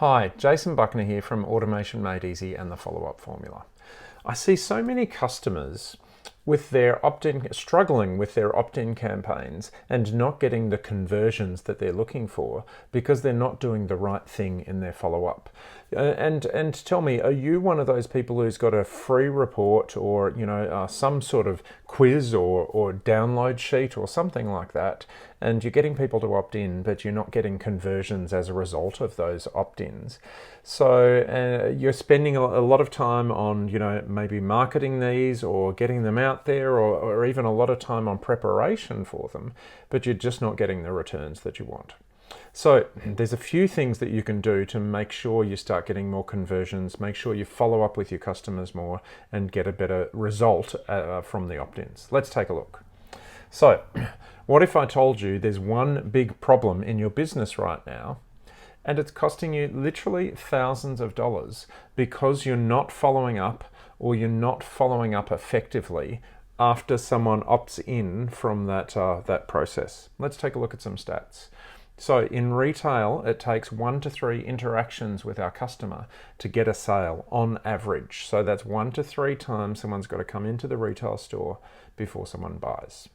Hi, Jason Buckner here from Automation Made Easy and the Follow-Up Formula. I see so many customers with their opt-in, struggling with their opt-in campaigns and not getting the conversions that they're looking for because they're not doing the right thing in their follow-up. And tell me, are you one of those people who's got a free report or some sort of quiz or download sheet or something like that, and you're getting people to opt in, but you're not getting conversions as a result of those opt-ins? So you're spending a lot of time on maybe marketing these or getting them out there, or even a lot of time on preparation for them, but you're just not getting the returns that you want. So there's a few things that you can do to make sure you start getting more conversions, make sure you follow up with your customers more and get a better result from the opt-ins. Let's take a look. So what if I told you there's one big problem in your business right now and it's costing you literally thousands of dollars because you're not following up, or you're not following up effectively after someone opts in from that process? Let's take a look at some stats. So in retail, it takes 1 to 3 interactions with our customer to get a sale on average. So that's 1 to 3 times someone's got to come into the retail store before someone buys.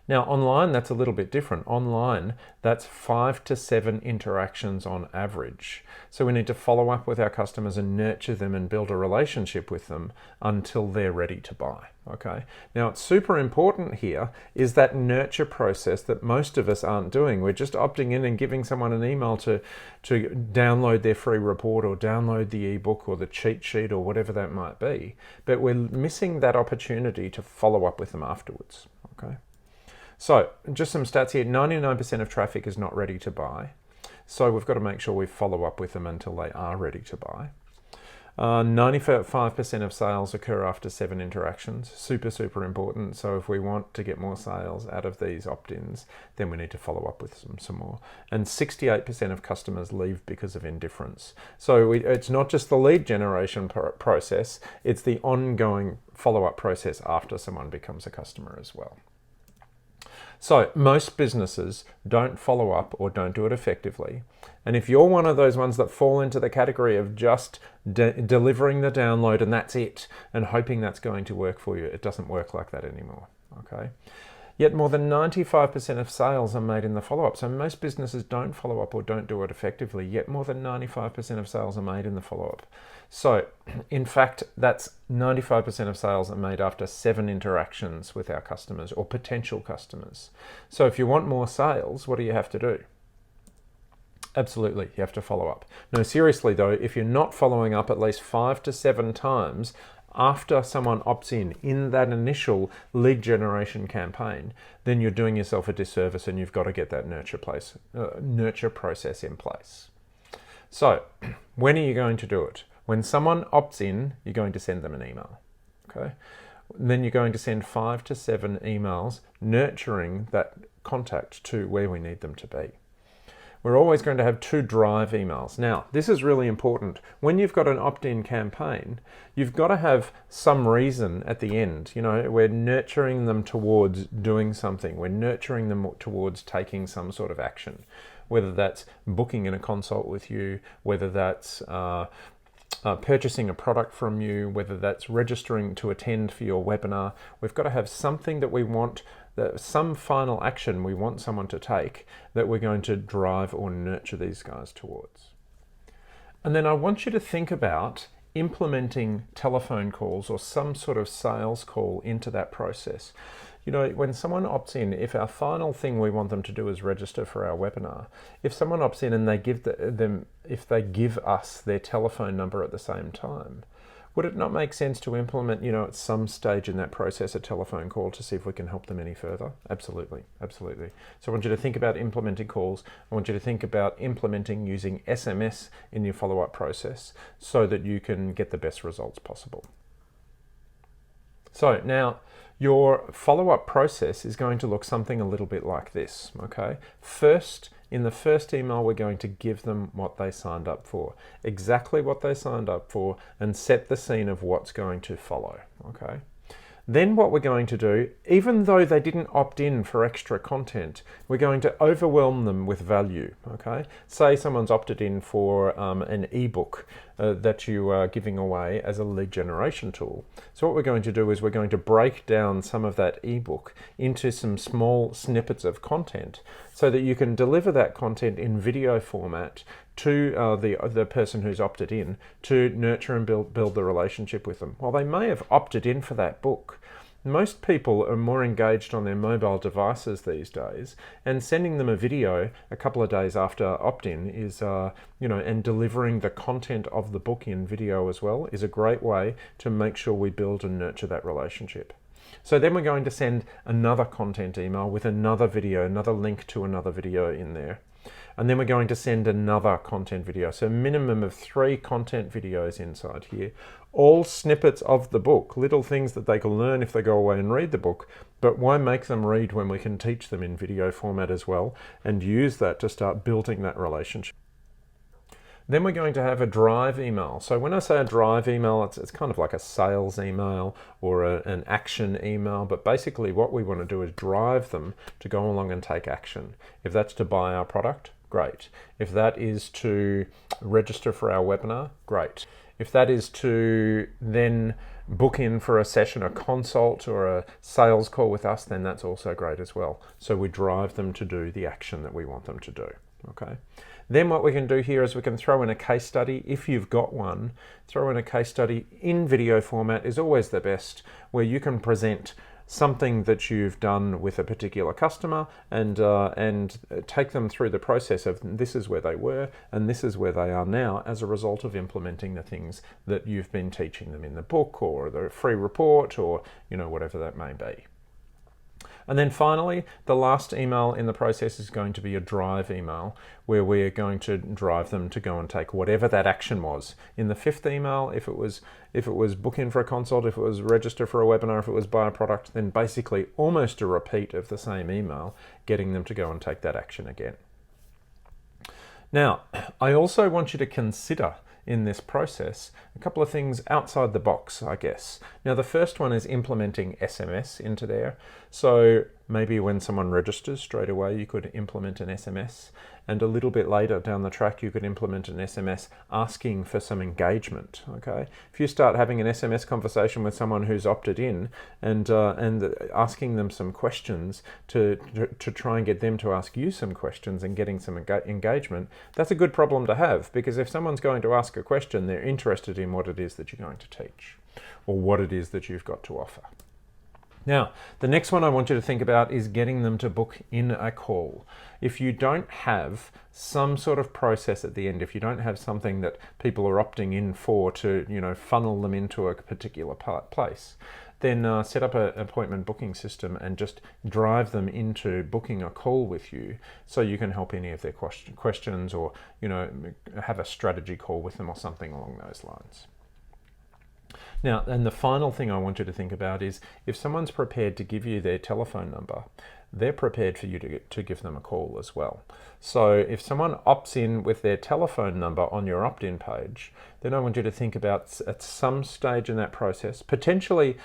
Now online, that's a little bit different. Online, that's 5 to 7 interactions on average. So we need to follow up with our customers and nurture them and build a relationship with them until they're ready to buy. Okay. Now it's super important here is that nurture process that most of us aren't doing. We're just opting in and giving someone an email to download their free report or download the ebook or the cheat sheet or whatever that might be. But we're missing that opportunity to follow up with them afterwards. Okay. So just some stats here, 99% of traffic is not ready to buy. So we've got to make sure we follow up with them until they are ready to buy. 95% of sales occur after 7 interactions. Super important. So if we want to get more sales out of these opt-ins, then we need to follow up with them some more. And 68% of customers leave because of indifference. So it's not just the lead generation process, it's the ongoing follow-up process after someone becomes a customer as well. So most businesses don't follow up or don't do it effectively. And if you're one of those ones that fall into the category of just delivering the download and that's it, and hoping that's going to work for you, it doesn't work like that anymore. Okay. Yet more than 95% of sales are made in the follow-up. So most businesses don't follow up or don't do it effectively, yet more than 95% of sales are made in the follow-up. So in fact, that's 95% of sales are made after 7 interactions with our customers or potential customers. So if you want more sales, what do you have to do? Absolutely, you have to follow up. No, seriously though, if you're not following up at least 5 to 7 times after someone opts in that initial lead generation campaign, then you're doing yourself a disservice and you've got to get that nurture process in place. So when are you going to do it? When someone opts in, you're going to send them an email. Okay. Then you're going to send 5 to 7 emails nurturing that contact to where we need them to be. We're always going to have 2 drive emails. Now, this is really important. When you've got an opt-in campaign, you've got to have some reason at the end. We're nurturing them towards doing something. We're nurturing them towards taking some sort of action, whether that's booking in a consult with you, whether that's purchasing a product from you, whether that's registering to attend for your webinar. We've got to have something that we want, some final action we want someone to take that we're going to drive or nurture these guys towards. And then I want you to think about implementing telephone calls or some sort of sales call into that process. When someone opts in, if our final thing we want them to do is register for our webinar, if someone opts in and they if they give us their telephone number at the same time, would it not make sense to implement, at some stage in that process, a telephone call to see if we can help them any further? Absolutely. So I want you to think about implementing calls. I want you to think about implementing using SMS in your follow-up process so that you can get the best results possible. So now, your follow-up process is going to look something a little bit like this, okay? In the first email, we're going to give them what they signed up for, exactly what they signed up for, and set the scene of what's going to follow, okay? Then what we're going to do, even though they didn't opt in for extra content, we're going to overwhelm them with value, okay? Say someone's opted in for an ebook that you are giving away as a lead generation tool. So what we're going to do is we're going to break down some of that ebook into some small snippets of content so that you can deliver that content in video format to the person who's opted in to nurture and build the relationship with them. While they may have opted in for that book, most people are more engaged on their mobile devices these days, and sending them a video a couple of days after opt-in is, and delivering the content of the book in video as well is a great way to make sure we build and nurture that relationship. So then we're going to send another content email with another video, another link to another video in there. And then we're going to send another content video. So a minimum of 3 content videos inside here, all snippets of the book, little things that they can learn if they go away and read the book, but why make them read when we can teach them in video format as well and use that to start building that relationship. Then we're going to have a drive email. So when I say a drive email, it's kind of like a sales email or an action email, but basically what we want to do is drive them to go along and take action. If that's to buy our product, great. If that is to register for our webinar, great. If that is to then book in for a session, a consult or a sales call with us, then that's also great as well. So we drive them to do the action that we want them to do, okay? Then what we can do here is we can throw in a case study. If you've got one, throw in a case study in video format is always the best, where you can present something that you've done with a particular customer and take them through the process of this is where they were and this is where they are now as a result of implementing the things that you've been teaching them in the book or the free report or whatever that may be. And then finally, the last email in the process is going to be a drive email where we're going to drive them to go and take whatever that action was. In the 5th email, if it was book in for a consult, if it was register for a webinar, if it was buy a product, then basically almost a repeat of the same email, getting them to go and take that action again. Now, I also want you to consider in this process a couple of things outside the box, I guess. Now, the first one is implementing SMS into there. So maybe when someone registers straight away, you could implement an SMS, and a little bit later down the track, you could implement an SMS asking for some engagement, okay? If you start having an SMS conversation with someone who's opted in and asking them some questions to try and get them to ask you some questions and getting some engagement, that's a good problem to have, because if someone's going to ask a question, they're interested in what it is that you're going to teach or what it is that you've got to offer. Now, the next one I want you to think about is getting them to book in a call. If you don't have some sort of process at the end, if you don't have something that people are opting in for to, funnel them into a particular place, then set up an appointment booking system and just drive them into booking a call with you so you can help any of their questions or, have a strategy call with them or something along those lines. Now, and the final thing I want you to think about is if someone's prepared to give you their telephone number, they're prepared for you to give them a call as well. So if someone opts in with their telephone number on your opt-in page, then I want you to think about at some stage in that process, potentially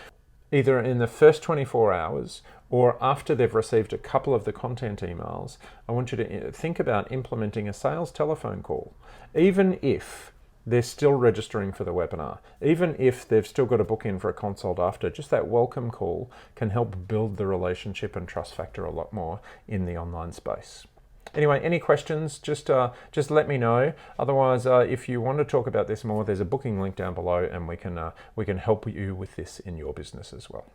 either in the first 24 hours or after they've received a couple of the content emails, I want you to think about implementing a sales telephone call, even if they're still registering for the webinar. Even if they've still got to book in for a consult after, just that welcome call can help build the relationship and trust factor a lot more in the online space. Anyway, any questions, just let me know. Otherwise, if you want to talk about this more, there's a booking link down below and we can help you with this in your business as well.